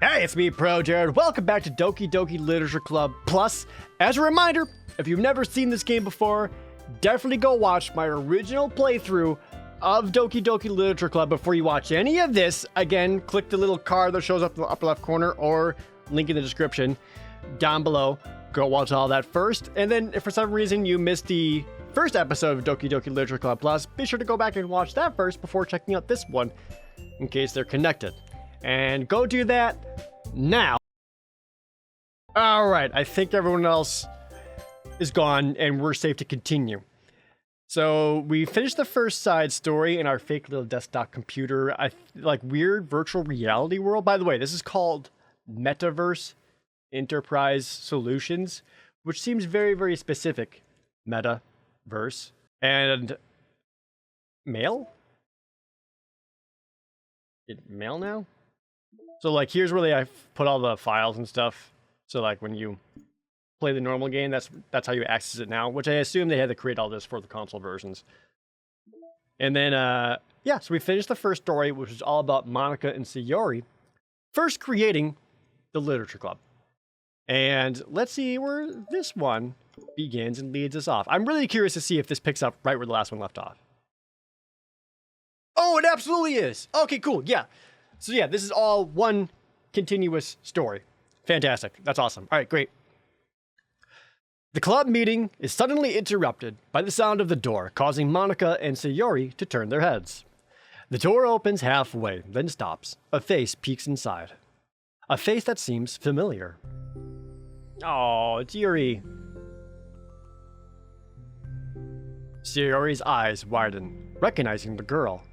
Hey, it's me, ProJared. Welcome back to Doki Doki Literature Club Plus. As a reminder, if you've never seen this game before, definitely go watch my original playthrough of Doki Doki Literature Club before you watch any of this. Again, click the little card that shows up in the upper left corner or link in the description down below. Go watch all that first. And then if for some reason you missed the first episode of Doki Doki Literature Club Plus, be sure to go back and watch that first before checking out this one in case they're connected. And go do that now. All right, I think everyone else is gone and we're safe to continue. So we finished the first side story in our fake little desktop computer, like weird virtual reality world. By the way, this is called Metaverse Enterprise Solutions, which seems very, very specific. Metaverse and mail? Mail now? So like here's where I put all the files and stuff. So like when you play the normal game, that's how you access it now, which I assume they had to create all this for the console versions. And then yeah, so we finished the first story, which is all about Monika and Sayori first creating the literature club. And let's see where this one begins and leads us off. I'm really curious to see if this picks up right where the last one left off. Oh, it absolutely is. Okay, cool. Yeah. So yeah, this is all one continuous story. Fantastic. That's awesome. All right, great. The club meeting is suddenly interrupted by the sound of the door, causing Monika and Sayori to turn their heads. The door opens halfway, then stops. A face peeks inside. A face that seems familiar. Oh, it's Yuri. Sayori's eyes widen, recognizing the girl.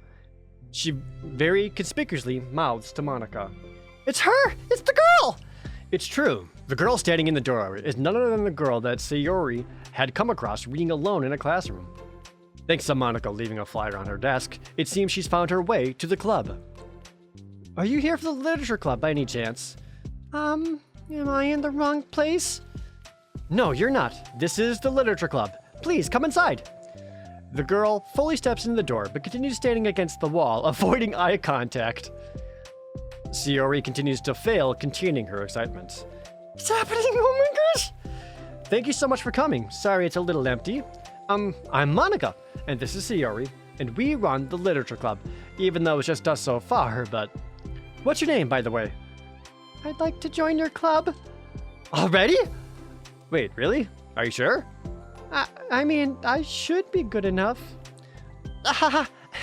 She very conspicuously mouths to Monika. It's her! It's the girl! It's true. The girl standing in the doorway is none other than the girl that Sayori had come across reading alone in a classroom. Thanks to Monika leaving a flyer on her desk, it seems she's found her way to the club. Are you here for the literature club by any chance? Am I in the wrong place? No, you're not. This is the literature club. Please, come inside. The girl fully steps in the door, but continues standing against the wall, avoiding eye contact. Sayori continues to fail, containing her excitement. It's happening! Oh my gosh! Thank you so much for coming. Sorry it's a little empty. I'm Monika, and this is Sayori, and we run the literature club, even though it's just us so far, but... What's your name, by the way? I'd like to join your club. Already? Wait, really? Are you sure? I mean, I should be good enough.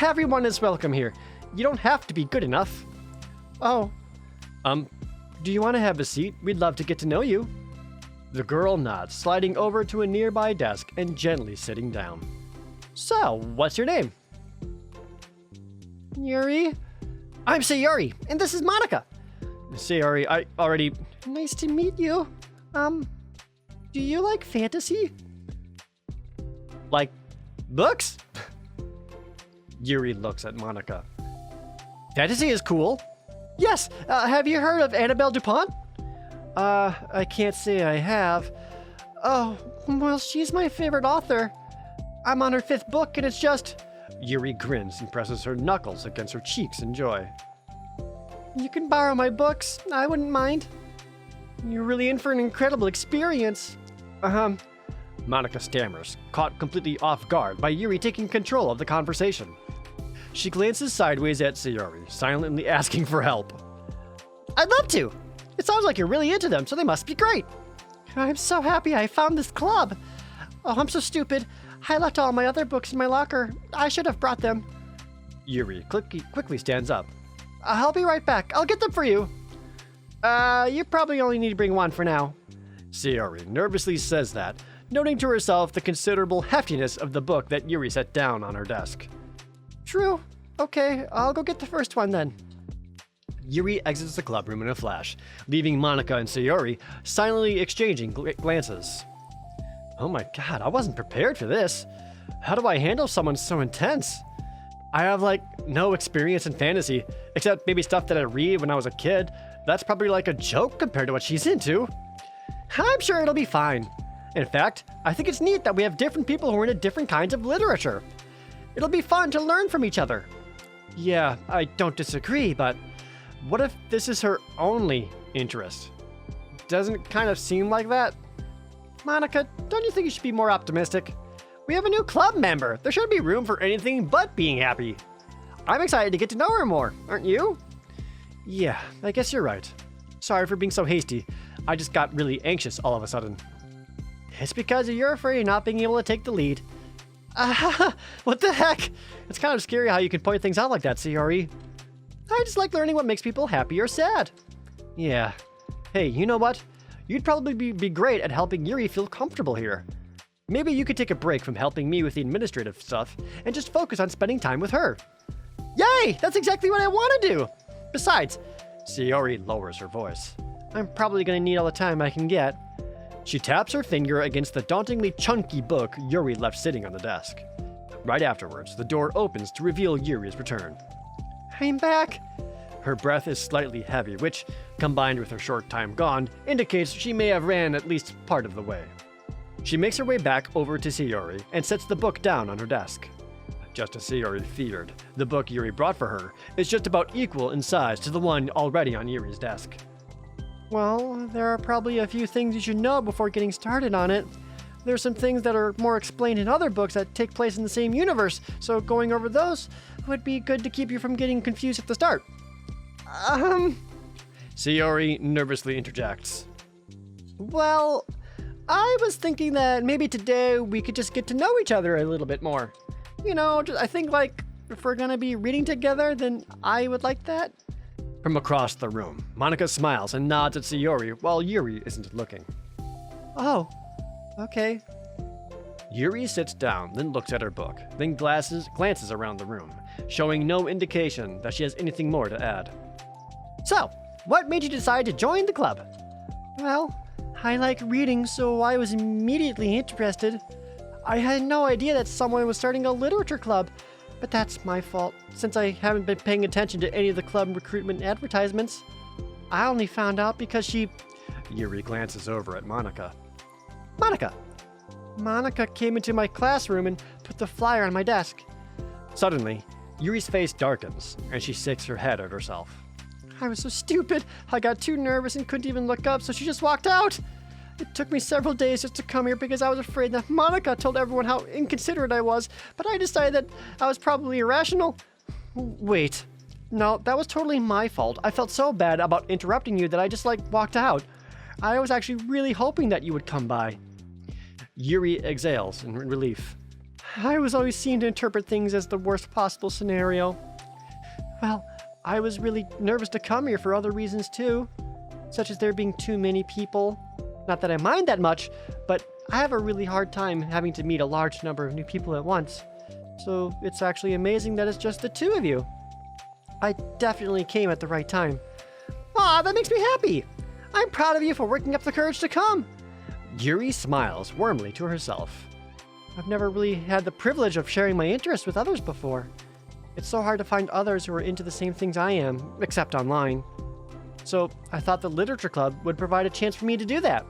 Everyone is welcome here. You don't have to be good enough. Oh. Do you want to have a seat? We'd love to get to know you. The girl nods, sliding over to a nearby desk and gently sitting down. So, what's your name? Yuri? I'm Sayori, and this is Monika. Sayori, I already... Nice to meet you. Do you like fantasy? Like books? Yuri looks at Monika. Fantasy is cool. Yes, have you heard of Annabelle DuPont? I can't say I have. Oh, well, she's my favorite author. I'm on her 5th book and it's just... Yuri grins and presses her knuckles against her cheeks in joy. You can borrow my books, I wouldn't mind. You're really in for an incredible experience. Monika stammers, caught completely off guard by Yuri taking control of the conversation. She glances sideways at Sayori, silently asking for help. I'd love to! It sounds like you're really into them, so they must be great! I'm so happy I found this club! Oh, I'm so stupid. I left all my other books in my locker. I should have brought them. Yuri quickly stands up. I'll be right back. I'll get them for you. You probably only need to bring one for now. Sayori nervously says that, noting to herself the considerable heftiness of the book that Yuri set down on her desk. True. Okay, I'll go get the first one then. Yuri exits the club room in a flash, leaving Monika and Sayori silently exchanging glances. Oh my god, I wasn't prepared for this. How do I handle someone so intense? I have like no experience in fantasy, except maybe stuff that I read when I was a kid. That's probably like a joke compared to what she's into. I'm sure it'll be fine. In fact, I think it's neat that we have different people who are into different kinds of literature. It'll be fun to learn from each other. Yeah, I don't disagree, but What if this is her only interest? Doesn't it kind of seem like that? Monika, don't you think you should be more optimistic? We have a new club member. There shouldn't be room for anything but being happy. I'm excited to get to know her more, aren't you? Yeah, I guess you're right. Sorry for being so hasty. I just got really anxious all of a sudden. It's because you're afraid of not being able to take the lead. What the heck? It's kind of scary how you can point things out like that, Sayori. I just like learning what makes people happy or sad. Yeah. Hey, you know what? You'd probably be great at helping Yuri feel comfortable here. Maybe you could take a break from helping me with the administrative stuff and just focus on spending time with her. Yay! That's exactly what I want to do! Besides, Sayori lowers her voice. I'm probably going to need all the time I can get. She taps her finger against the dauntingly chunky book Yuri left sitting on the desk. Right afterwards, the door opens to reveal Yuri's return. I'm back! Her breath is slightly heavy, which, combined with her short time gone, indicates she may have ran at least part of the way. She makes her way back over to Sayori and sets the book down on her desk. Just as Sayori feared, the book Yuri brought for her is just about equal in size to the one already on Yuri's desk. Well, there are probably a few things you should know before getting started on it. There's some things that are more explained in other books that take place in the same universe, so going over those would be good to keep you from getting confused at the start. Sayori nervously interjects. Well, I was thinking that maybe today we could just get to know each other a little bit more. You know, I think like if we're gonna be reading together, then I would like that. From across the room, Monika smiles and nods at Sayori while Yuri isn't looking. Oh, okay. Yuri sits down, then looks at her book, then glances around the room, showing no indication that she has anything more to add. So, what made you decide to join the club? Well, I like reading, so I was immediately interested. I had no idea that someone was starting a literature club, but that's my fault, since I haven't been paying attention to any of the club recruitment advertisements. I only found out because Yuri glances over at Monika. Monika came into my classroom and put the flyer on my desk. Suddenly, Yuri's face darkens, and she shakes her head at herself. I was so stupid. I got too nervous and couldn't even look up, so she just walked out. It took me several days just to come here because I was afraid that Monika told everyone how inconsiderate I was, but I decided that I was probably irrational. Wait. No, that was totally my fault. I felt so bad about interrupting you that I just, walked out. I was actually really hoping that you would come by. Yuri exhales in relief. I was always seen to interpret things as the worst possible scenario. Well, I was really nervous to come here for other reasons too, such as there being too many people. Not that I mind that much, but I have a really hard time having to meet a large number of new people at once. So it's actually amazing that it's just the two of you. I definitely came at the right time. Aw, that makes me happy. I'm proud of you for working up the courage to come. Yuri smiles warmly to herself. I've never really had the privilege of sharing my interests with others before. It's so hard to find others who are into the same things I am, except online. So I thought the literature club would provide a chance for me to do that.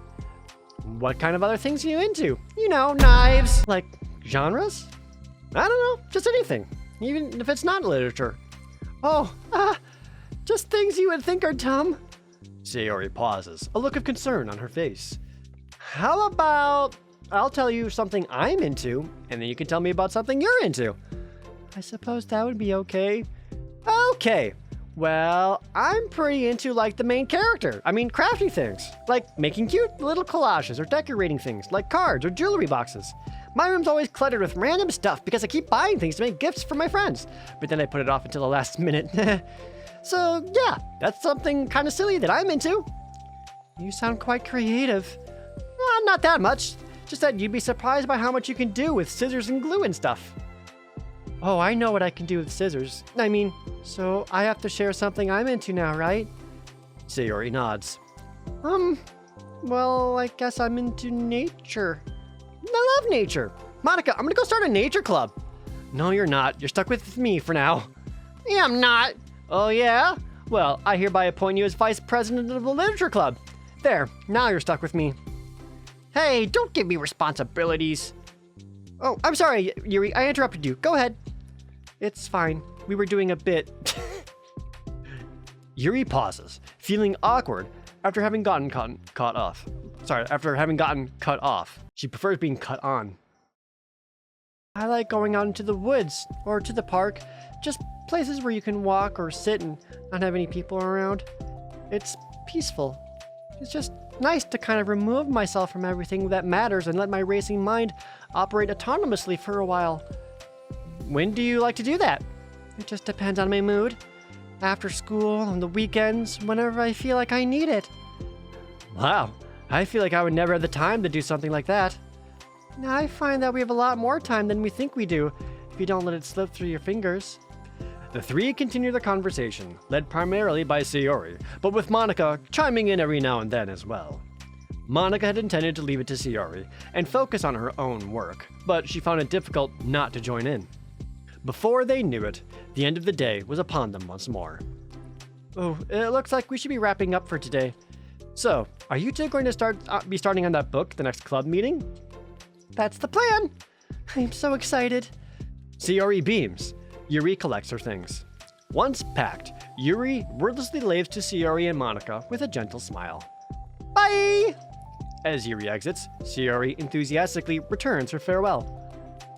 What kind of other things are you into? You know, knives. Like genres? I don't know, just anything. Even if it's not literature. Oh, just things you would think are dumb. Sayori pauses, a look of concern on her face. How about I'll tell you something I'm into, and then you can tell me about something you're into. I suppose that would be okay. Okay. Well, I'm pretty into, the main character. I mean, crafty things. Like making cute little collages or decorating things, like cards or jewelry boxes. My room's always cluttered with random stuff because I keep buying things to make gifts for my friends. But then I put it off until the last minute. So, yeah, that's something kind of silly that I'm into. You sound quite creative. Not that much. Just that you'd be surprised by how much you can do with scissors and glue and stuff. Oh, I know what I can do with scissors. So I have to share something I'm into now, right? Sayori nods. Well, I guess I'm into nature. I love nature. Monika, I'm gonna go start a nature club. No, you're not. You're stuck with me for now. Yeah, I'm not. Oh, yeah? Well, I hereby appoint you as vice president of the literature club. There, now you're stuck with me. Hey, don't give me responsibilities. Oh, I'm sorry, Yuri, I interrupted you. Go ahead. It's fine. We were doing a bit. Yuri pauses, feeling awkward after having gotten cut off. She prefers being cut on. I like going out into the woods or to the park, just places where you can walk or sit and not have any people around. It's peaceful. It's just nice to kind of remove myself from everything that matters and let my racing mind operate autonomously for a while. When do you like to do that? It just depends on my mood. After school, on the weekends, whenever I feel like I need it. Wow, I feel like I would never have the time to do something like that. Now, I find that we have a lot more time than we think we do, if you don't let it slip through your fingers. The three continue their conversation, led primarily by Sayori, but with Monika chiming in every now and then as well. Monika had intended to leave it to Sayori and focus on her own work, but she found it difficult not to join in. Before they knew it, the end of the day was upon them once more. Oh, it looks like we should be wrapping up for today. So, are you two going to be starting on that book the next club meeting? That's the plan! I'm so excited. Sayori beams. Yuri collects her things. Once packed, Yuri wordlessly waves to Sayori and Monika with a gentle smile. Bye! As Yuri exits, Sayori enthusiastically returns her farewell.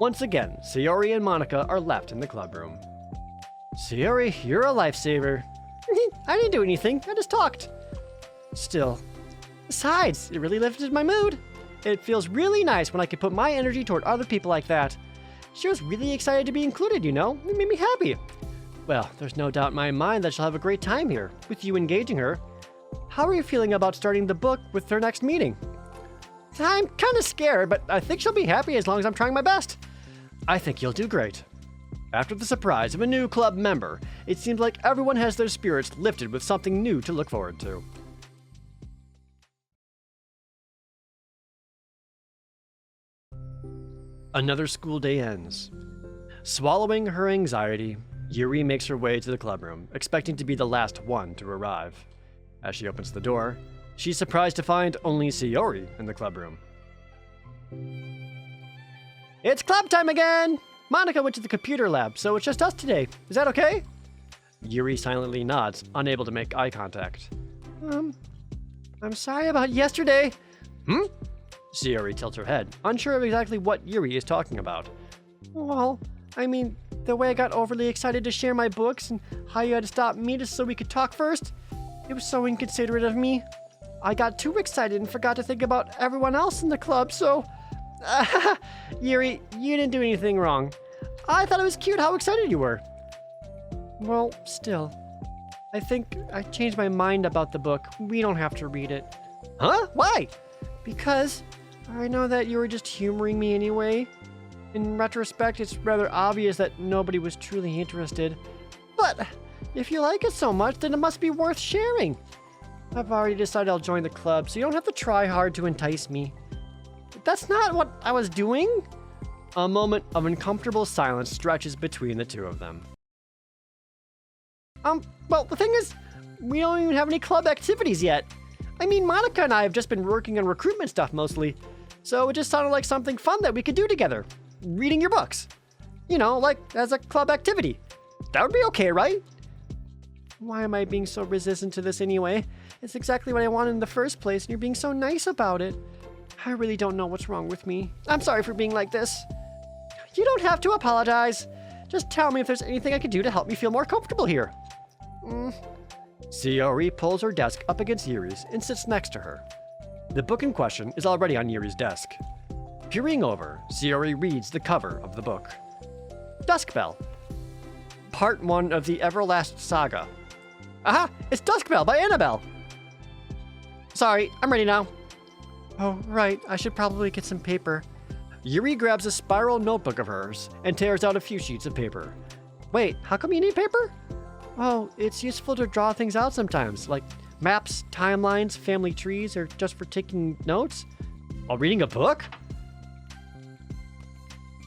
Once again, Sayori and Monika are left in the club room. Sayori, you're a lifesaver. I didn't do anything, I just talked. Still. Besides, it really lifted my mood. It feels really nice when I can put my energy toward other people like that. She was really excited to be included, you know? It made me happy. Well, there's no doubt in my mind that she'll have a great time here, with you engaging her. How are you feeling about starting the book with her next meeting? I'm kind of scared, but I think she'll be happy as long as I'm trying my best. I think you'll do great. After the surprise of a new club member, it seems like everyone has their spirits lifted with something new to look forward to. Another school day ends. Swallowing her anxiety, Yuri makes her way to the club room, expecting to be the last one to arrive. As she opens the door, she's surprised to find only Sayori in the club room. It's club time again! Monika went to the computer lab, so it's just us today. Is that okay? Yuri silently nods, unable to make eye contact. I'm sorry about yesterday. Sayori tilts her head, unsure of exactly what Yuri is talking about. Well, I mean, the way I got overly excited to share my books and how you had to stop me just so we could talk first. It was so inconsiderate of me. I got too excited and forgot to think about everyone else in the club, so... Yuri, you didn't do anything wrong. I thought it was cute how excited you were. Well, still. I think I changed my mind about the book. We don't have to read it. Huh? Why? Because I know that you were just humoring me anyway. In retrospect, it's rather obvious that nobody was truly interested. But if you like it so much, then it must be worth sharing. I've already decided I'll join the club, so you don't have to try hard to entice me. That's not what I was doing. A moment of uncomfortable silence stretches between the two of them. Well, the thing is, we don't even have any club activities yet. I mean, Monika and I have just been working on recruitment stuff mostly, so it just sounded like something fun that we could do together. Reading your books. You know, like as a club activity. That would be okay, right? Why am I being so resistant to this anyway? It's exactly what I wanted in the first place, and you're being so nice about it. I really don't know what's wrong with me. I'm sorry for being like this. You don't have to apologize. Just tell me if there's anything I could do to help me feel more comfortable here. Sayori pulls her desk up against Yuri's and sits next to her. The book in question is already on Yuri's desk. Peering over, Sayori reads the cover of the book. Dusk Bell. Part 1 of the Everlast Saga. Aha! It's Dusk Bell by Annabelle! Sorry, I'm ready now. Oh, right. I should probably get some paper. Yuri grabs a spiral notebook of hers and tears out a few sheets of paper. Wait, how come you need paper? Oh, it's useful to draw things out sometimes, like maps, timelines, family trees, or just for taking notes. While reading a book?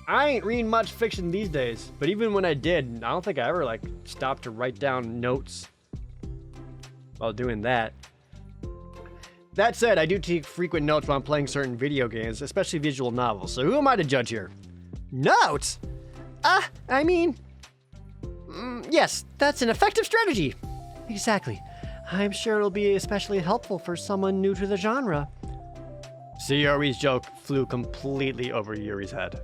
I ain't reading much fiction these days, but even when I did, I don't think I ever, stopped to write down notes while doing that. That said, I do take frequent notes while I'm playing certain video games, especially visual novels, so who am I to judge here? Notes? Yes, that's an effective strategy. Exactly. I'm sure it'll be especially helpful for someone new to the genre. Sayori's joke flew completely over Yuri's head.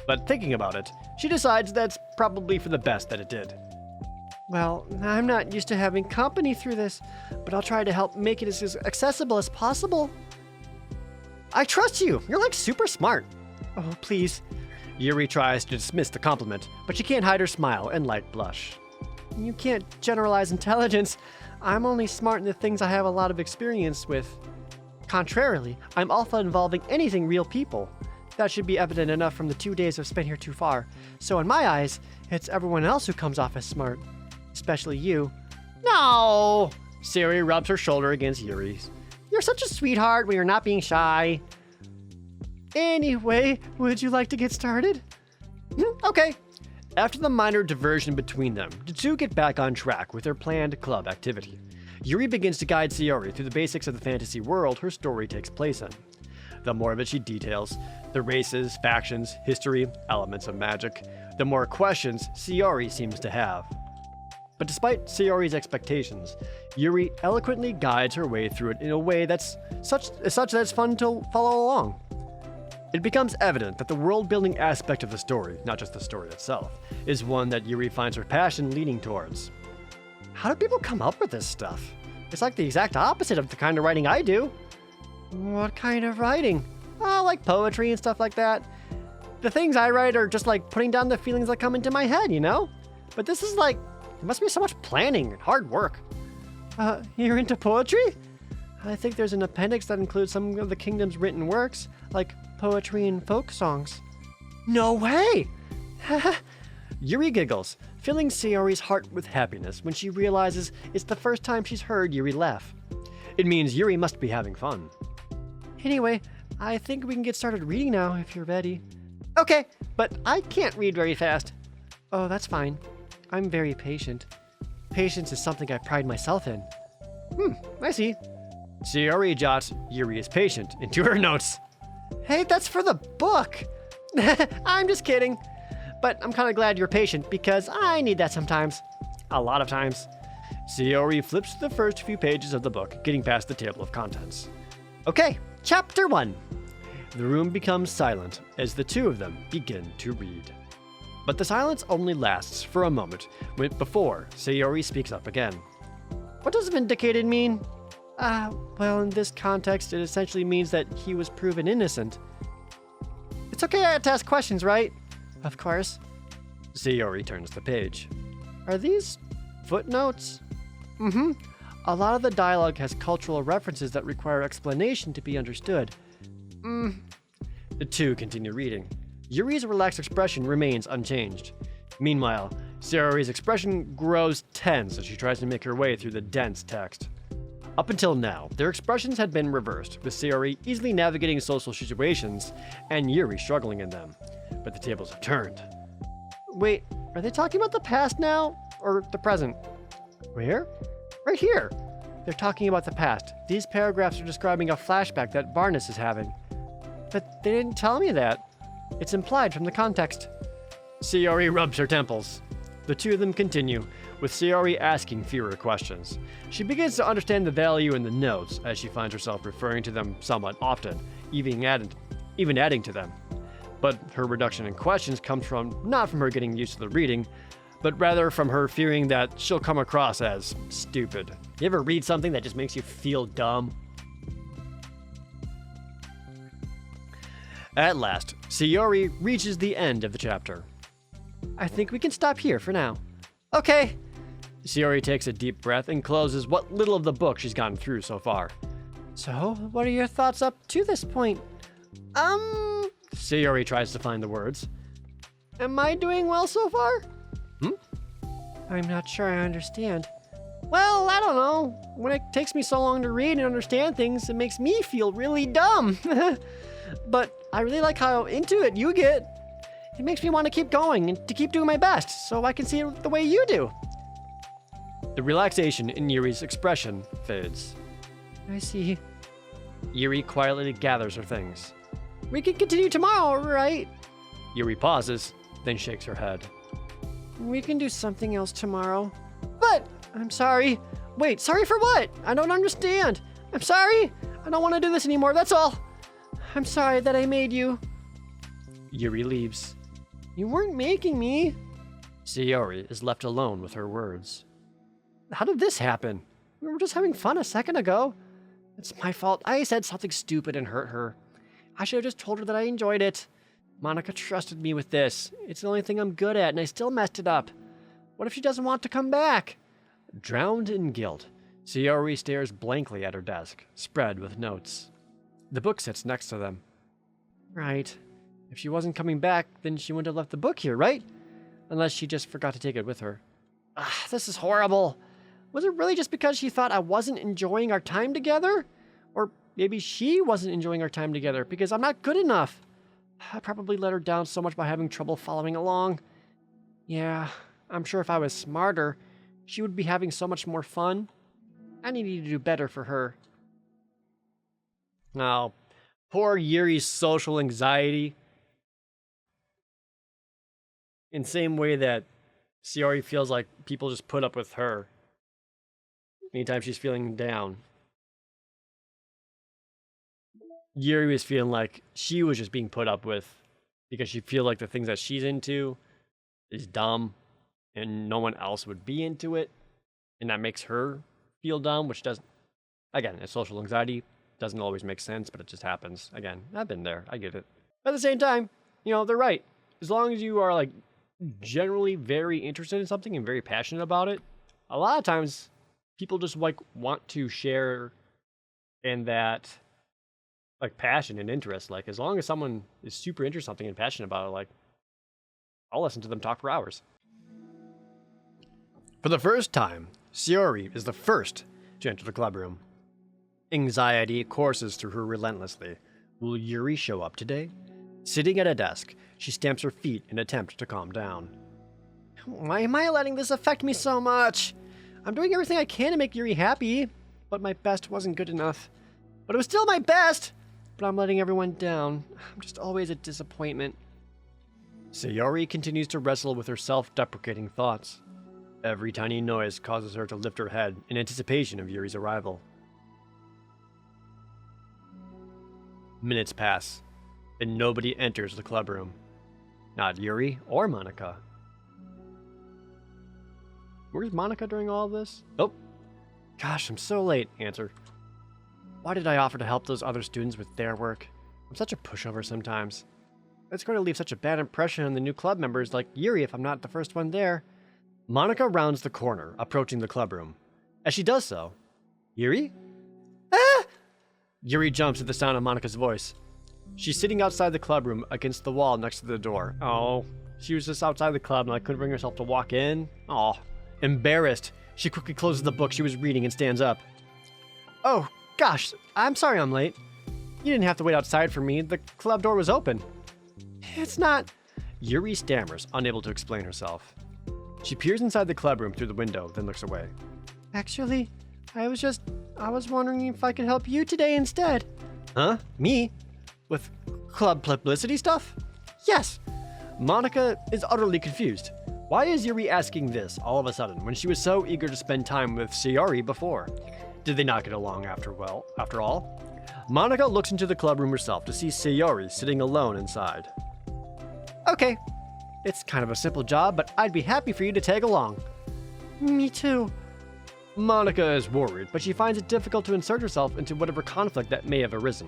But thinking about it, she decides that's probably for the best that it did. Well, I'm not used to having company through this, but I'll try to help make it as accessible as possible. I trust you. You're like super smart. Oh, please. Yuri tries to dismiss the compliment, but she can't hide her smile and light blush. You can't generalize intelligence. I'm only smart in the things I have a lot of experience with. Contrarily, I'm alpha involving anything real people. That should be evident enough from the 2 days I've spent here too far. So in my eyes, it's everyone else who comes off as smart. Especially you. No! Sayori rubs her shoulder against Yuri's. You're such a sweetheart when you're not being shy. Anyway, would you like to get started? Okay. After the minor diversion between them, the two get back on track with their planned club activity. Yuri begins to guide Sayori through the basics of the fantasy world her story takes place in. The more of it she details, the races, factions, history, elements of magic, the more questions Sayori seems to have. But despite Sayori's expectations, Yuri eloquently guides her way through it in a way that's such that it's fun to follow along. It becomes evident that the world-building aspect of the story, not just the story itself, is one that Yuri finds her passion leaning towards. How do people come up with this stuff? It's like the exact opposite of the kind of writing I do. What kind of writing? Oh, like poetry and stuff like that. The things I write are just like putting down the feelings that come into my head, you know? But this is like, there must be so much planning and hard work. You're into poetry? I think there's an appendix that includes some of the kingdom's written works, like poetry and folk songs. No way! Yuri giggles, filling Sayori's heart with happiness when she realizes it's the first time she's heard Yuri laugh. It means Yuri must be having fun. Anyway, I think we can get started reading now if you're ready. Okay, but I can't read very fast. Oh, that's fine. I'm very patient. Patience is something I pride myself in. I see. Sayori jots Yuri is patient into her notes. Hey, that's for the book. I'm just kidding. But I'm kind of glad you're patient because I need that sometimes. A lot of times. Sayori flips the first few pages of the book, getting past the table of contents. Okay, chapter 1. The room becomes silent as the two of them begin to read. But the silence only lasts for a moment before Sayori speaks up again. What does vindicated mean? Well, in this context, it essentially means that he was proven innocent. It's okay to ask questions, right? Of course. Sayori turns the page. Are these footnotes? A lot of the dialogue has cultural references that require explanation to be understood. The two continue reading. Yuri's relaxed expression remains unchanged. Meanwhile, Sayori's expression grows tense as she tries to make her way through the dense text. Up until now, their expressions had been reversed, with Sayori easily navigating social situations and Yuri struggling in them. But the tables have turned. Wait, are they talking about the past now? Or the present? Where? Right here. They're talking about the past. These paragraphs are describing a flashback that Varnus is having. But they didn't tell me that. It's implied from the context. Sayori rubs her temples. The two of them continue, with Sayori asking fewer questions. She begins to understand the value in the notes as she finds herself referring to them somewhat often, even adding to them. But her reduction in questions comes not from her getting used to the reading, but rather from her fearing that she'll come across as stupid. You ever read something that just makes you feel dumb? At last, Sayori reaches the end of the chapter. I think we can stop here for now. Okay. Sayori takes a deep breath and closes what little of the book she's gotten through so far. So, what are your thoughts up to this point? Sayori tries to find the words. Am I doing well so far? I'm not sure I understand. Well, I don't know. When it takes me so long to read and understand things, it makes me feel really dumb. But I really like how into it you get. It makes me want to keep going and to keep doing my best so I can see it the way you do. The relaxation in Yuri's expression fades. I see. Yuri quietly gathers her things. We can continue tomorrow, right? Yuri pauses, then shakes her head. We can do something else tomorrow. But I'm sorry. Wait, sorry for what? I don't understand. I'm sorry. I don't want to do this anymore, that's all. I'm sorry that I made you. Yuri leaves. You weren't making me. Sayori is left alone with her words. How did this happen? We were just having fun a second ago. It's my fault. I said something stupid and hurt her. I should have just told her that I enjoyed it. Monika trusted me with this. It's the only thing I'm good at, and I still messed it up. What if she doesn't want to come back? Drowned in guilt, Sayori stares blankly at her desk, spread with notes. The book sits next to them. Right. If she wasn't coming back, then she wouldn't have left the book here, right? Unless she just forgot to take it with her. This is horrible. Was it really just because she thought I wasn't enjoying our time together? Or maybe she wasn't enjoying our time together because I'm not good enough. I probably let her down so much by having trouble following along. Yeah, I'm sure if I was smarter, she would be having so much more fun. I needed to do better for her. Oh, poor Yuri's social anxiety. In the same way that Sayori feels like people just put up with her anytime she's feeling down. Yuri was feeling like she was just being put up with because she feels like the things that she's into is dumb and no one else would be into it. And that makes her feel dumb, which doesn't, again, it's social anxiety. Doesn't always make sense, but it just happens. Again, I've been there. I get it. At the same time, they're right. As long as you are generally very interested in something and very passionate about it, a lot of times people just want to share in that passion and interest. As long as someone is super interested in something and passionate about it, I'll listen to them talk for hours. For the first time, Sayori is the first to enter the club room. Anxiety courses through her relentlessly. Will Yuri show up today? Sitting at a desk, she stamps her feet in an attempt to calm down. Why am I letting this affect me so much? I'm doing everything I can to make Yuri happy, but my best wasn't good enough. But it was still my best! But I'm letting everyone down. I'm just always a disappointment. Sayori continues to wrestle with her self-deprecating thoughts. Every tiny noise causes her to lift her head in anticipation of Yuri's arrival. Minutes pass, and nobody enters the club room. Not Yuri or Monika. Where's Monika during all of this? Oh, gosh, I'm so late. Answer. Why did I offer to help those other students with their work? I'm such a pushover sometimes. It's going to leave such a bad impression on the new club members like Yuri if I'm not the first one there. Monika rounds the corner, approaching the club room. As she does so, Yuri? Ah! Yuri jumps at the sound of Monika's voice. She's sitting outside the club room against the wall next to the door. Oh, she was just outside the club and couldn't bring herself to walk in. Oh, embarrassed, she quickly closes the book she was reading and stands up. Oh, gosh, I'm sorry I'm late. You didn't have to wait outside for me. The club door was open. It's not... Yuri stammers, unable to explain herself. She peers inside the club room through the window, then looks away. Actually, I was wondering if I could help you today instead. Huh? Me? With club publicity stuff? Yes. Monika is utterly confused. Why is Yuri asking this all of a sudden when she was so eager to spend time with Sayori before? Did they not get along after all? Monika looks into the club room herself to see Sayori sitting alone inside. Okay. It's kind of a simple job, but I'd be happy for you to tag along. Me too. Monika is worried, but she finds it difficult to insert herself into whatever conflict that may have arisen.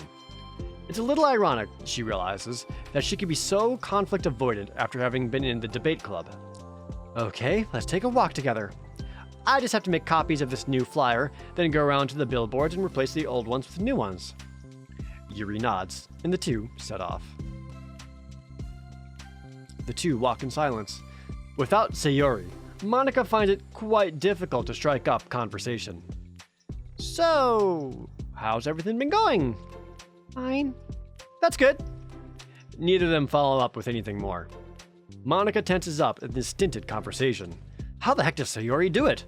It's a little ironic, she realizes, that she could be so conflict avoidant after having been in the debate club. Okay, let's take a walk together. I just have to make copies of this new flyer, then go around to the billboards and replace the old ones with new ones. Yuri nods, and the two set off. The two walk in silence. Without Sayori, Monika finds it quite difficult to strike up conversation. So, how's everything been going? Fine. That's good. Neither of them follow up with anything more. Monika tenses up in this stinted conversation. How the heck does Sayori do it?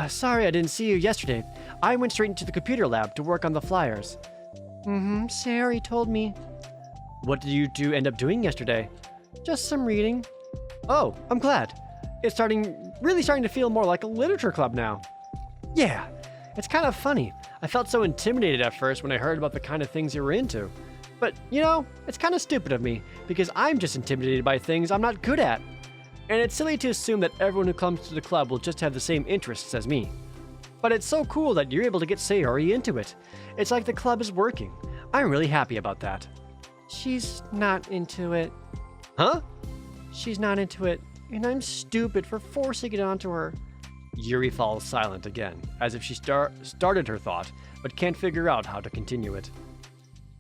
Sorry I didn't see you yesterday. I went straight into the computer lab to work on the flyers. Sayori told me. What did you two end up doing yesterday? Just some reading. Oh, I'm glad. It's starting really starting to feel more like a literature club now. Yeah, it's kind of funny. I felt so intimidated at first when I heard about the kind of things you were into. But, you know, it's kind of stupid of me, because I'm just intimidated by things I'm not good at. And it's silly to assume that everyone who comes to the club will just have the same interests as me. But it's so cool that you're able to get Sayori into it. It's like the club is working. I'm really happy about that. She's not into it. Huh? She's not into it, and I'm stupid for forcing it onto her. Yuri falls silent again, as if she started her thought, but can't figure out how to continue it.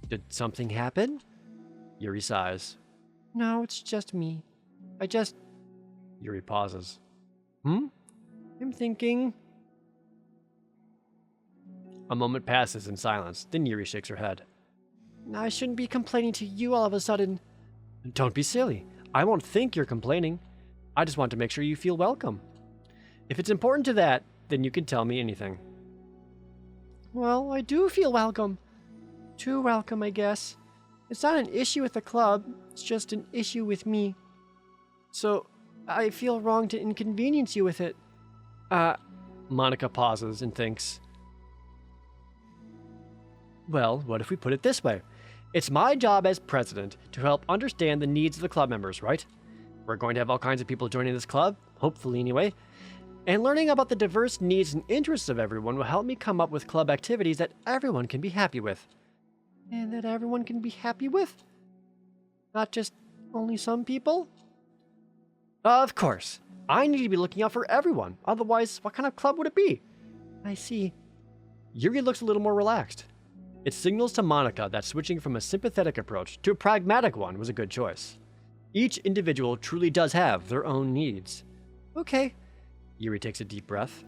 Did something happen? Yuri sighs. No, it's just me. Yuri pauses. I'm thinking. A moment passes in silence, then Yuri shakes her head. I shouldn't be complaining to you all of a sudden. Don't be silly. I won't think you're complaining. I just want to make sure you feel welcome. If it's important to that, then you can tell me anything. Well, I do feel welcome. Too welcome, I guess. It's not an issue with the club, it's just an issue with me. So, I feel wrong to inconvenience you with it. Monika pauses and thinks. Well, what if we put it this way? It's my job as president to help understand the needs of the club members, right? We're going to have all kinds of people joining this club, hopefully anyway. And learning about the diverse needs and interests of everyone will help me come up with club activities that everyone can be happy with. And that everyone can be happy with? Not just only some people? Of course. I need to be looking out for everyone. Otherwise, what kind of club would it be? I see. Yuri looks a little more relaxed. It signals to Monika that switching from a sympathetic approach to a pragmatic one was a good choice. Each individual truly does have their own needs. Okay. Yuri takes a deep breath.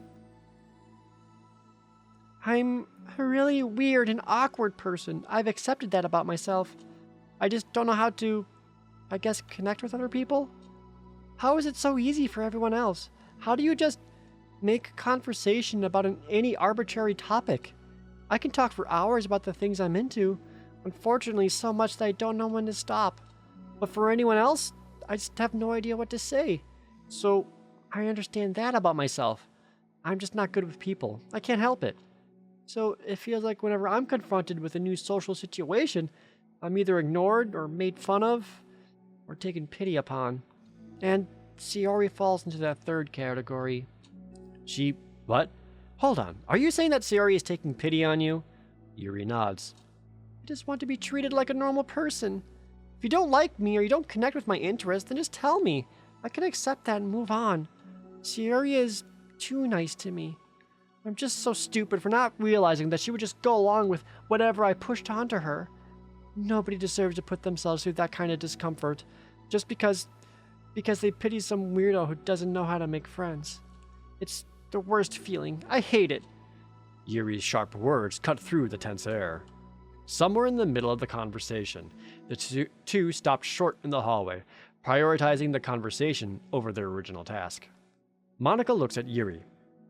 I'm a really weird and awkward person. I've accepted that about myself. I just don't know how to, I guess, connect with other people. How is it so easy for everyone else? How do you just make conversation about any arbitrary topic? I can talk for hours about the things I'm into. Unfortunately, so much that I don't know when to stop. But for anyone else, I just have no idea what to say. So, I understand that about myself. I'm just not good with people. I can't help it. So, it feels like whenever I'm confronted with a new social situation, I'm either ignored or made fun of or taken pity upon. And Sayori falls into that third category. What? Hold on, are you saying that Sayori is taking pity on you? Yuri nods. I just want to be treated like a normal person. If you don't like me or you don't connect with my interests, then just tell me. I can accept that and move on. Sayori is too nice to me. I'm just so stupid for not realizing that she would just go along with whatever I pushed onto her. Nobody deserves to put themselves through that kind of discomfort just because they pity some weirdo who doesn't know how to make friends. It's the worst feeling. I hate it. Yuri's sharp words cut through the tense air. Somewhere in the middle of the conversation, the two stopped short in the hallway, prioritizing the conversation over their original task. Monika looks at Yuri.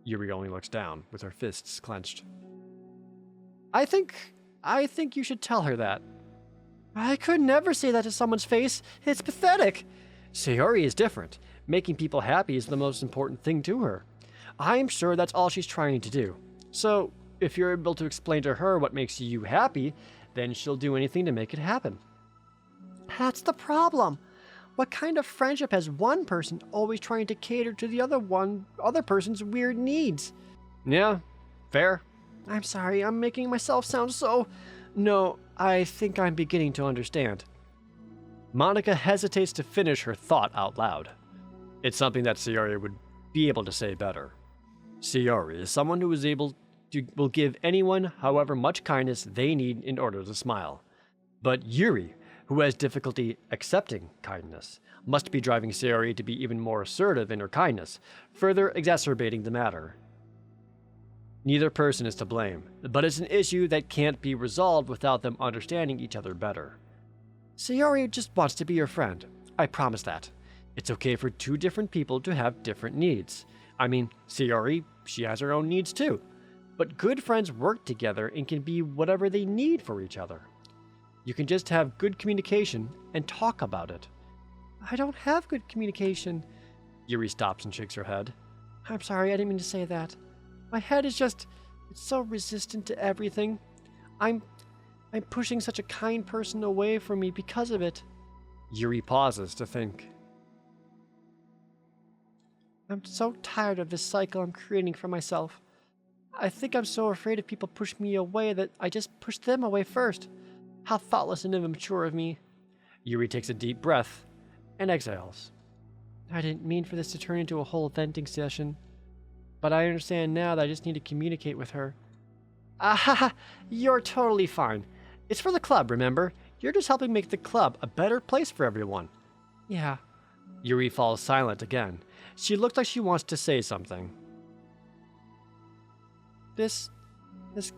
Yuri only looks down, with her fists clenched. I think you should tell her that. I could never say that to someone's face. It's pathetic. Sayori is different. Making people happy is the most important thing to her. I'm sure that's all she's trying to do. So, if you're able to explain to her what makes you happy, then she'll do anything to make it happen. That's the problem. What kind of friendship has one person always trying to cater to the other person's weird needs? Yeah, fair. I'm sorry, I'm making myself sound so... No, I think I'm beginning to understand. Monika hesitates to finish her thought out loud. It's something that Sayori would be able to say better. Sayori is someone who will give anyone however much kindness they need in order to smile. But Yuri, who has difficulty accepting kindness, must be driving Sayori to be even more assertive in her kindness, further exacerbating the matter. Neither person is to blame, but it's an issue that can't be resolved without them understanding each other better. Sayori just wants to be your friend. I promise that. It's okay for two different people to have different needs. I mean, Sayori, she has her own needs too. But good friends work together and can be whatever they need for each other. You can just have good communication and talk about it. I don't have good communication. Yuri stops and shakes her head. I'm sorry, I didn't mean to say that. My head is just... It's so resistant to everything. I'm pushing such a kind person away from me because of it. Yuri pauses to think. I'm so tired of this cycle I'm creating for myself. I think I'm so afraid if people push me away that I just push them away first. How thoughtless and immature of me. Yuri takes a deep breath and exhales. I didn't mean for this to turn into a whole venting session, but I understand now that I just need to communicate with her. Ah, you're totally fine. It's for the club, remember? You're just helping make the club a better place for everyone. Yeah. Yuri falls silent again. She looks like she wants to say something. This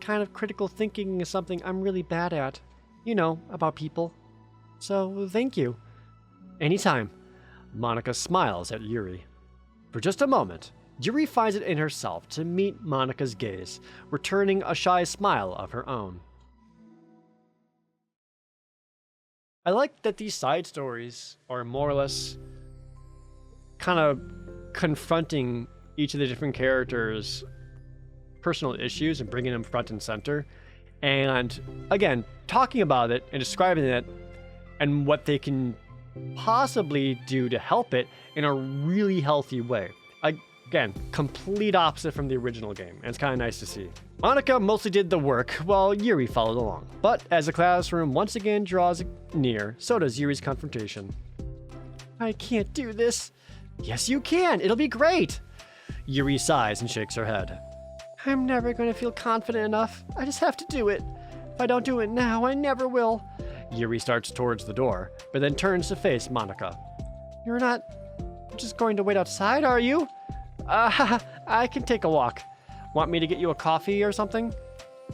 kind of critical thinking is something I'm really bad at. You know, about people. So, thank you. Anytime. Monika smiles at Yuri. For just a moment, Yuri finds it in herself to meet Monika's gaze, returning a shy smile of her own. I like that these side stories are more or less kind of confronting each of the different characters' personal issues and bringing them front and center. And again, talking about it and describing it and what they can possibly do to help it in a really healthy way. Again, complete opposite from the original game, and it's kind of nice to see. Monika mostly did the work while Yuri followed along. But as the classroom once again draws near, so does Yuri's confrontation. I can't do this. Yes, you can. It'll be great. Yuri sighs and shakes her head. I'm never going to feel confident enough. I just have to do it. If I don't do it now, I never will. Yuri starts towards the door, but then turns to face Monika. You're not just going to wait outside, are you? I can take a walk. Want me to get you a coffee or something?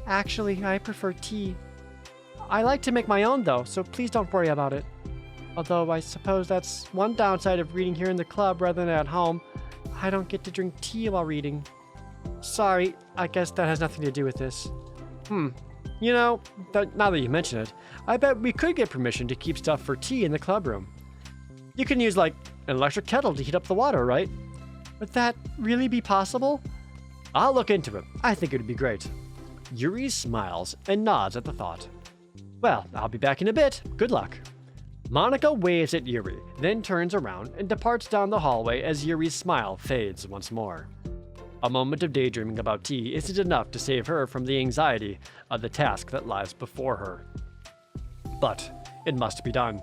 Actually, I prefer tea. I like to make my own though, so please don't worry about it. Although I suppose that's one downside of reading here in the club rather than at home. I don't get to drink tea while reading. Sorry, I guess that has nothing to do with this. You know, now that you mention it, I bet we could get permission to keep stuff for tea in the club room. You can use, like, an electric kettle to heat up the water, right? Would that really be possible? I'll look into it. I think it would be great. Yuri smiles and nods at the thought. Well, I'll be back in a bit. Good luck. Monika waves at Yuri, then turns around and departs down the hallway as Yuri's smile fades once more. A moment of daydreaming about tea isn't enough to save her from the anxiety of the task that lies before her. But it must be done.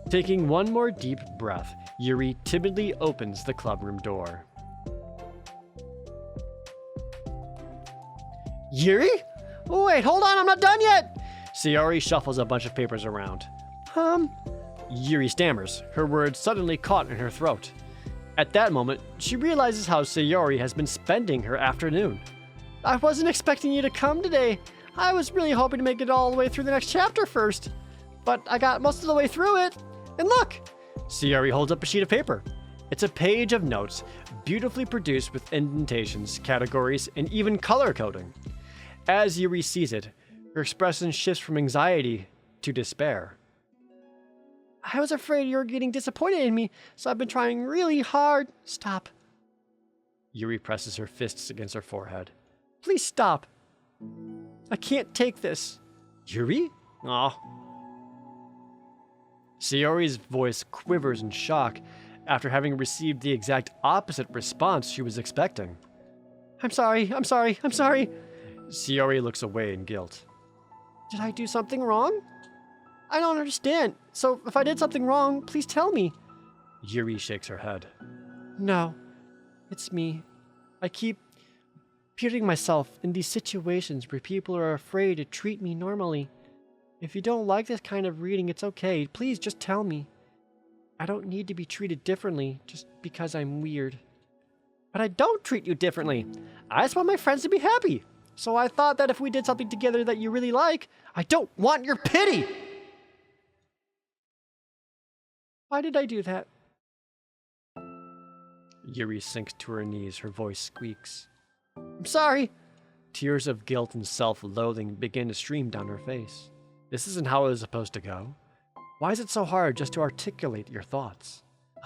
Taking one more deep breath, Yuri timidly opens the clubroom door. Yuri? Wait, hold on, I'm not done yet! Sayori shuffles a bunch of papers around. Yuri stammers, her words suddenly caught in her throat. At that moment, she realizes how Sayori has been spending her afternoon. I wasn't expecting you to come today. I was really hoping to make it all the way through the next chapter first. But I got most of the way through it. And look! Sayori holds up a sheet of paper. It's a page of notes, beautifully produced with indentations, categories, and even color coding. As Yuri sees it, her expression shifts from anxiety to despair. I was afraid you were getting disappointed in me, so I've been trying really hard. Stop. Yuri presses her fists against her forehead. Please stop. I can't take this. Yuri? Aw. Sayori's voice quivers in shock after having received the exact opposite response she was expecting. I'm sorry. Sayori looks away in guilt. Did I do something wrong? I don't understand. So if I did something wrong, please tell me. Yuri shakes her head. No, it's me. I keep putting myself in these situations where people are afraid to treat me normally. If you don't like this kind of reading, it's okay. Please just tell me. I don't need to be treated differently just because I'm weird. But I don't treat you differently. I just want my friends to be happy. So I thought that if we did something together that you really like, I don't want your pity! Why did I do that? Yuri sinks to her knees, her voice squeaks. I'm sorry! Tears of guilt and self-loathing begin to stream down her face. This isn't how it was supposed to go. Why is it so hard just to articulate your thoughts?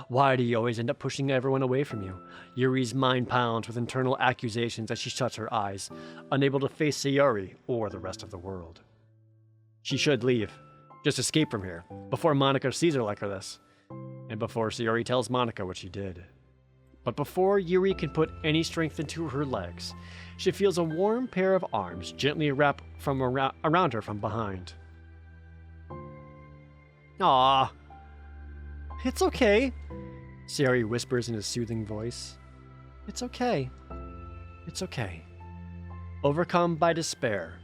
Why do you always end up pushing everyone away from you? Yuri's mind pounds with internal accusations as she shuts her eyes, unable to face Sayori or the rest of the world. She should leave. Just escape from here, before Monika sees her like this. And before Sayori tells Monika what she did. But before Yuri can put any strength into her legs, she feels a warm pair of arms gently wrap around her from behind. Aww. It's okay, Sayori whispers in a soothing voice. It's okay. It's okay. Overcome by despair,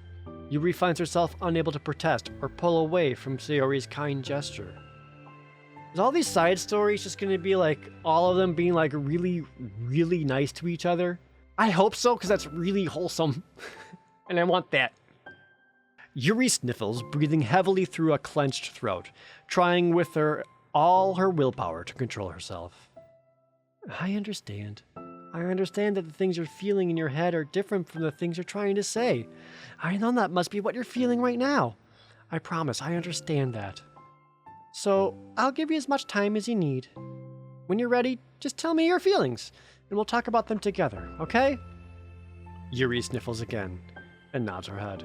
Yuri finds herself unable to protest or pull away from Sayori's kind gesture. Is all these side stories just going to be like all of them being like really, really nice to each other? I hope so, because that's really wholesome. And I want that. Yuri sniffles, breathing heavily through a clenched throat, trying with all her willpower to control herself. I understand. I understand that the things you're feeling in your head are different from the things you're trying to say. I know that must be what you're feeling right now. I promise, I understand that. So, I'll give you as much time as you need. When you're ready, just tell me your feelings, and we'll talk about them together, okay? Yuri sniffles again, and nods her head.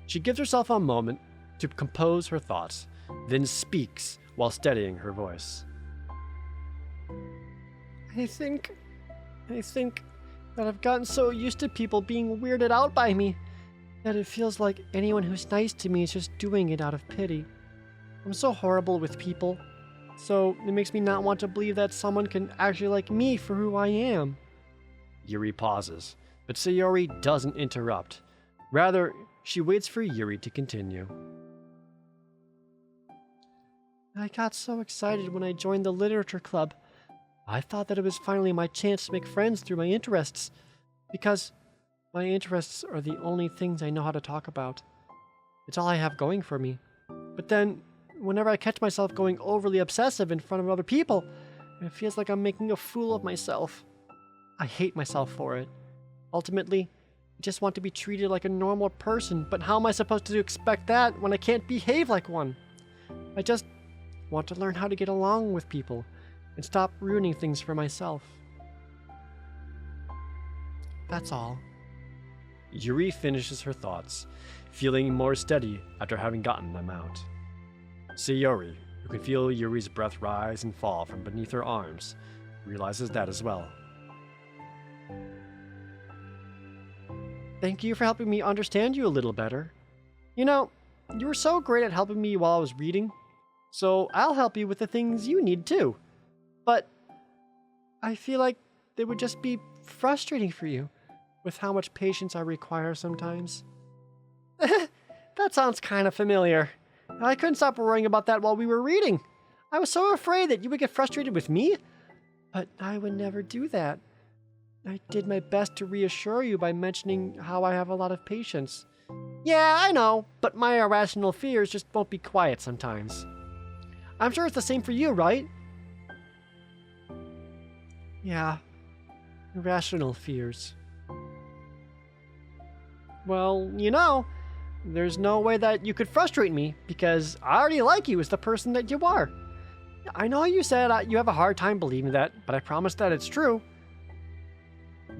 She gives herself a moment to compose her thoughts, then speaks while steadying her voice. I think that I've gotten so used to people being weirded out by me that it feels like anyone who's nice to me is just doing it out of pity. I'm so horrible with people, so it makes me not want to believe that someone can actually like me for who I am. Yuri pauses, but Sayori doesn't interrupt. Rather, she waits for Yuri to continue. I got so excited when I joined the literature club. I thought that it was finally my chance to make friends through my interests, because my interests are the only things I know how to talk about. It's all I have going for me. But then, whenever I catch myself going overly obsessive in front of other people, it feels like I'm making a fool of myself. I hate myself for it. Ultimately, I just want to be treated like a normal person, but how am I supposed to expect that when I can't behave like one? I just want to learn how to get along with people and stop ruining things for myself. That's all. Yuri finishes her thoughts, feeling more steady after having gotten them out. Sayori, who can feel Yuri's breath rise and fall from beneath her arms, realizes that as well. Thank you for helping me understand you a little better. You know, you were so great at helping me while I was reading, so I'll help you with the things you need too. But I feel like they would just be frustrating for you with how much patience I require sometimes. That sounds kind of familiar. I couldn't stop worrying about that while we were reading. I was so afraid that you would get frustrated with me, but I would never do that. I did my best to reassure you by mentioning how I have a lot of patience. Yeah, I know, but my irrational fears just won't be quiet sometimes. I'm sure it's the same for you, right? Yeah, irrational fears. Well, you know, there's no way that you could frustrate me because I already like you as the person that you are. I know you said you have a hard time believing that, but I promise that it's true.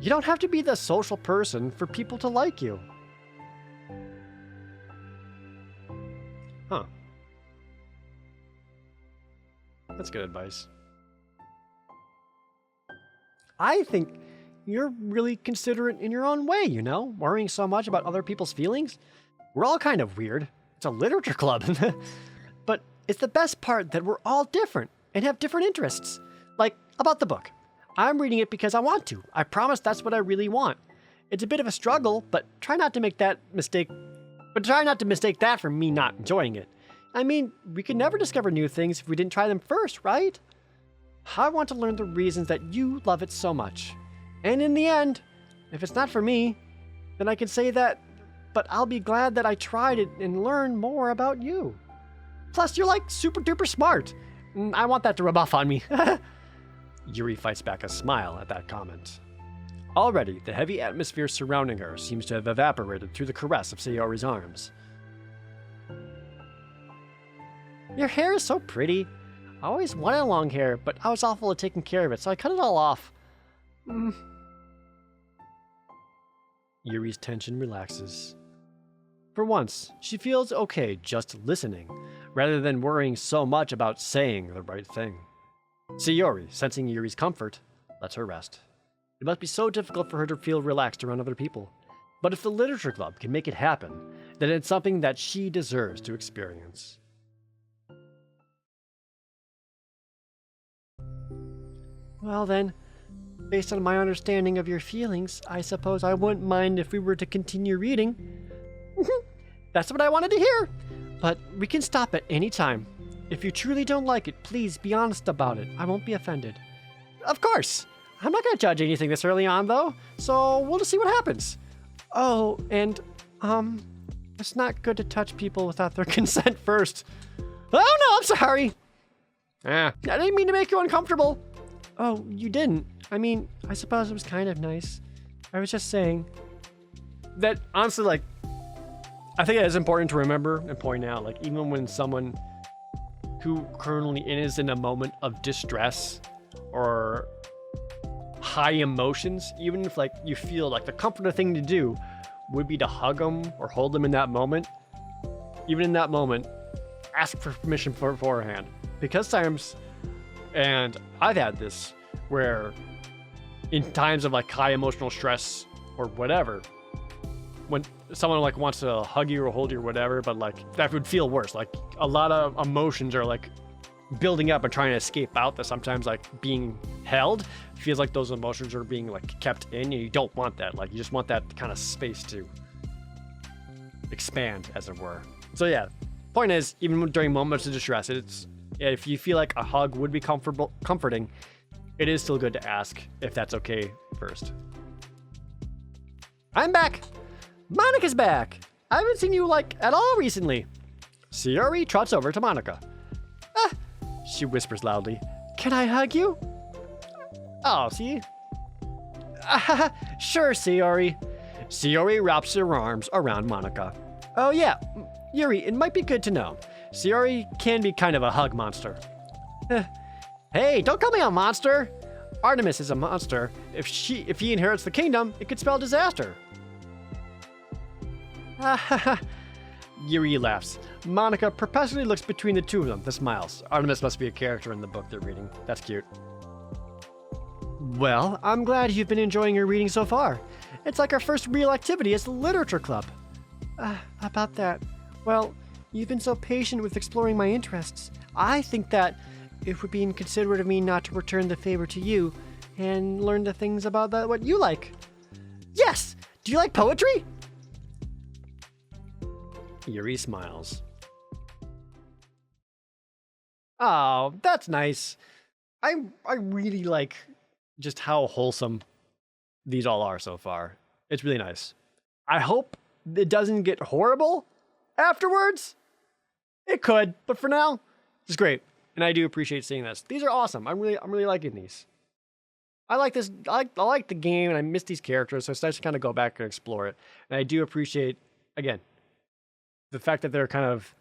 You don't have to be the social person for people to like you. Huh. That's good advice. I think you're really considerate in your own way, you know, worrying so much about other people's feelings. We're all kind of weird. It's a literature club. But it's the best part that we're all different and have different interests. Like, about the book. I'm reading it because I want to. I promise that's what I really want. It's a bit of a struggle, but try not to mistake that for me not enjoying it. I mean, we could never discover new things if we didn't try them first, right? I want to learn the reasons that you love it so much. And in the end, if it's not for me, then I can say that, but I'll be glad that I tried it and learned more about you. Plus, you're like super duper smart. I want that to rub off on me. Yuri fights back a smile at that comment. Already, the heavy atmosphere surrounding her seems to have evaporated through the caress of Sayori's arms. Your hair is so pretty. I always wanted long hair, but I was awful at taking care of it, so I cut it all off. Yuri's tension relaxes. For once, she feels okay just listening, rather than worrying so much about saying the right thing. Sayori, sensing Yuri's comfort, lets her rest. It must be so difficult for her to feel relaxed around other people. But if the literature club can make it happen, then it's something that she deserves to experience. Well then, based on my understanding of your feelings, I suppose I wouldn't mind if we were to continue reading. That's what I wanted to hear! But we can stop at any time. If you truly don't like it, please be honest about it. I won't be offended. Of course! I'm not going to judge anything this early on, though, so we'll just see what happens. Oh, and, it's not good to touch people without their consent first. Oh no, I'm sorry! I didn't mean to make you uncomfortable. Oh, you didn't? I mean, I suppose it was kind of nice. I was just saying that, honestly, like, I think it is important to remember and point out, like, even when someone who currently is in a moment of distress or high emotions, even if, like, you feel like the comforting thing to do would be to hug them or hold them in that moment, even in that moment, ask for permission beforehand. Because times, and I've had this, where in times of, like, high emotional stress or whatever, when someone, like, wants to hug you or hold you or whatever, but, like, that would feel worse. Like, a lot of emotions are, like, building up and trying to escape out, that sometimes, like, being held feels like those emotions are being, like, kept in, and you don't want that. Like, you just want that kind of space to expand, as it were. So yeah, point is, even during moments of distress, if you feel like a hug would be comforting, it is still good to ask if that's okay first. I'm back! Monika's back! I haven't seen you, like, at all recently. Sayori trots over to Monika. She whispers loudly. Can I hug you? Oh, see? Sure, Sayori. Sayori wraps her arms around Monika. Oh yeah, Yuri, it might be good to know. Sayori can be kind of a hug monster. Hey, don't call me a monster! Artemis is a monster. If he inherits the kingdom, it could spell disaster. Yuri laughs. Monika perpetually looks between the two of them, then smiles. Artemis must be a character in the book they're reading. That's cute. Well, I'm glad you've been enjoying your reading so far. It's like our first real activity as the literature club. About that. Well, you've been so patient with exploring my interests. I think that it would be inconsiderate of me not to return the favor to you and learn the things about what you like. Yes! Do you like poetry? Yuri smiles. Oh, that's nice. I really like just how wholesome these all are so far. It's really nice. I hope it doesn't get horrible afterwards. It could, but for now, it's great. And I do appreciate seeing this. These are awesome. I'm really liking these. I like this. I like the game, and I miss these characters, so it's nice to kind of go back and explore it. And I do appreciate, again, the fact that they're kind of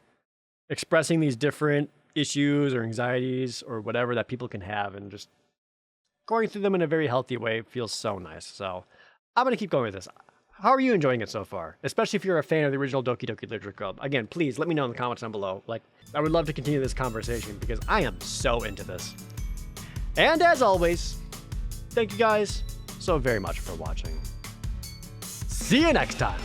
expressing these different issues or anxieties or whatever that people can have, and just going through them in a very healthy way feels so nice. So I'm going to keep going with this. How are you enjoying it so far? Especially if you're a fan of the original Doki Doki Literature Club. Again, please let me know in the comments down below. Like, I would love to continue this conversation because I am so into this. And as always, thank you guys so very much for watching. See you next time.